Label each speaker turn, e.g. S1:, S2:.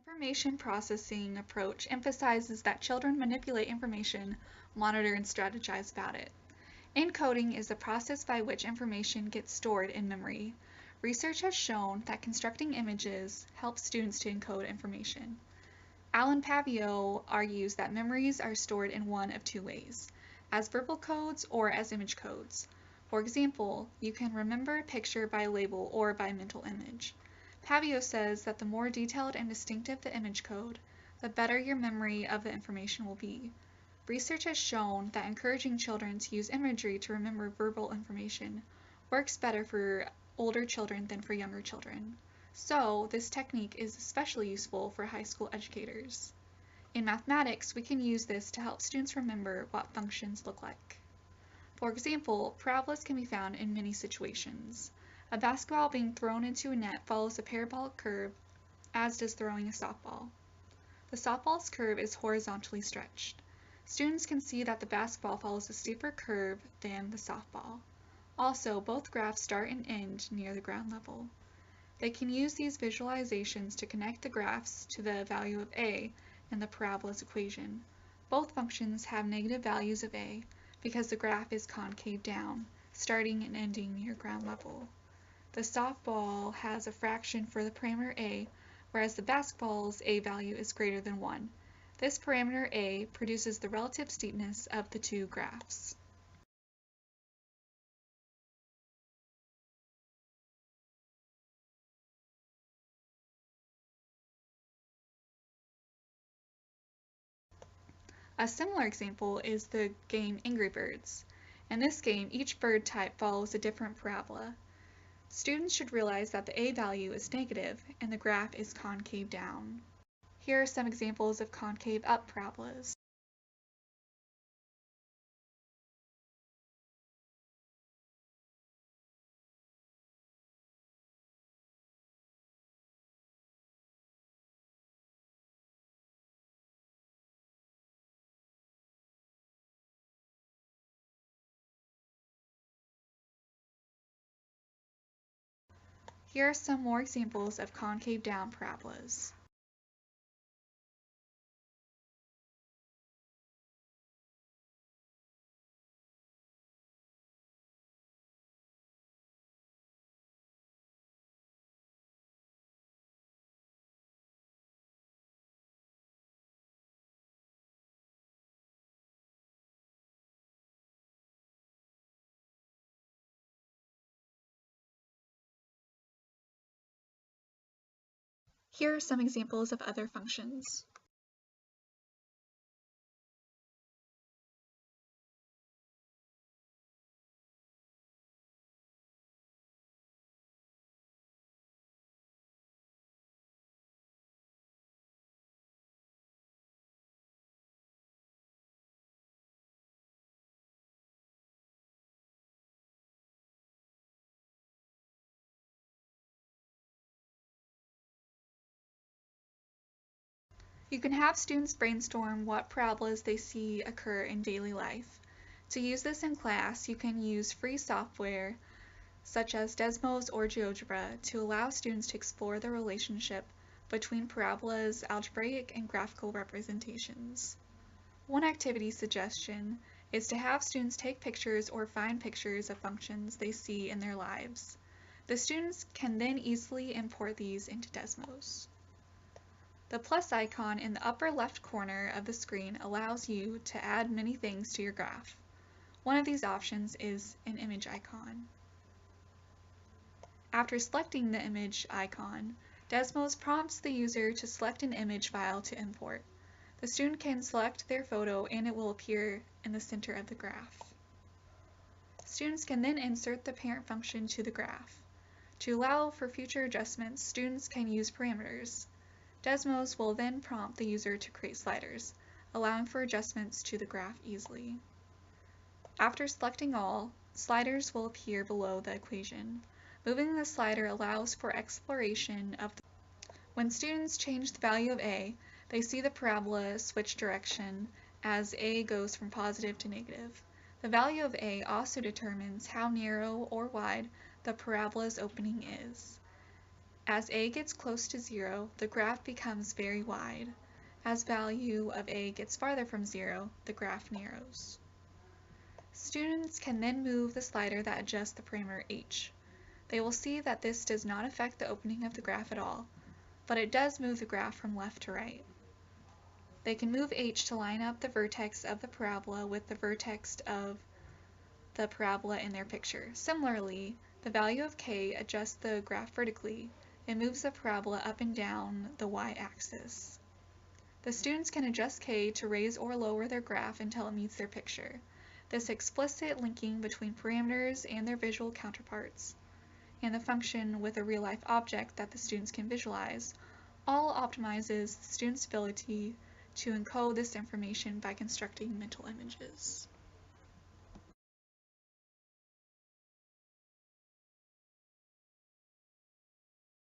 S1: Information processing approach emphasizes that children manipulate information, monitor, and strategize about it. Encoding is the process by which information gets stored in memory. Research has shown that constructing images helps students to encode information. Alan Pavio argues that memories are stored in one of two ways, as verbal codes or as image codes. For example, you can remember a picture by label or by mental image. Pavio says that the more detailed and distinctive the image code, the better your memory of the information will be. Research has shown that encouraging children to use imagery to remember verbal information works better for older children than for younger children. So, this technique is especially useful for high school educators. In mathematics, we can use this to help students remember what functions look like. For example, parabolas can be found in many situations. A basketball being thrown into a net follows a parabolic curve, as does throwing a softball. The softball's curve is horizontally stretched. Students can see that the basketball follows a steeper curve than the softball. Also, both graphs start and end near the ground level. They can use these visualizations to connect the graphs to the value of a in the parabola's equation. Both functions have negative values of a because the graph is concave down, starting and ending near ground level. The softball has a fraction for the parameter a, whereas the basketball's a value is greater than 1. This parameter a produces the relative steepness of the two graphs. A similar example is the game Angry Birds. In this game, each bird type follows a different parabola. Students should realize that the a value is negative and the graph is concave down. Here are some examples of concave up parabolas. Here are some more examples of concave down parabolas. Here are some examples of other functions. You can have students brainstorm what parabolas they see occur in daily life. To use this in class, you can use free software such as Desmos or GeoGebra to allow students to explore the relationship between parabolas, algebraic, and graphical representations. One activity suggestion is to have students take pictures or find pictures of functions they see in their lives. The students can then easily import these into Desmos. The plus icon in the upper left corner of the screen allows you to add many things to your graph. One of these options is an image icon. After selecting the image icon, Desmos prompts the user to select an image file to import. The student can select their photo and it will appear in the center of the graph. Students can then insert the parent function to the graph. To allow for future adjustments, students can use parameters. Desmos will then prompt the user to create sliders, allowing for adjustments to the graph easily. After selecting all, sliders will appear below the equation. Moving the slider allows for exploration of the. When students change the value of a, they see the parabola switch direction as a goes from positive to negative. The value of a also determines how narrow or wide the parabola's opening is. As a gets close to 0, the graph becomes very wide. As value of a gets farther from 0, the graph narrows. Students can then move the slider that adjusts the parameter h. They will see that this does not affect the opening of the graph at all, but it does move the graph from left to right. They can move h to line up the vertex of the parabola with the vertex of the parabola in their picture. Similarly, the value of k adjusts the graph vertically. It moves the parabola up and down the y-axis. The students can adjust k to raise or lower their graph until it meets their picture. This explicit linking between parameters and their visual counterparts, and the function with a real-life object that the students can visualize, all optimizes the student's ability to encode this information by constructing mental images.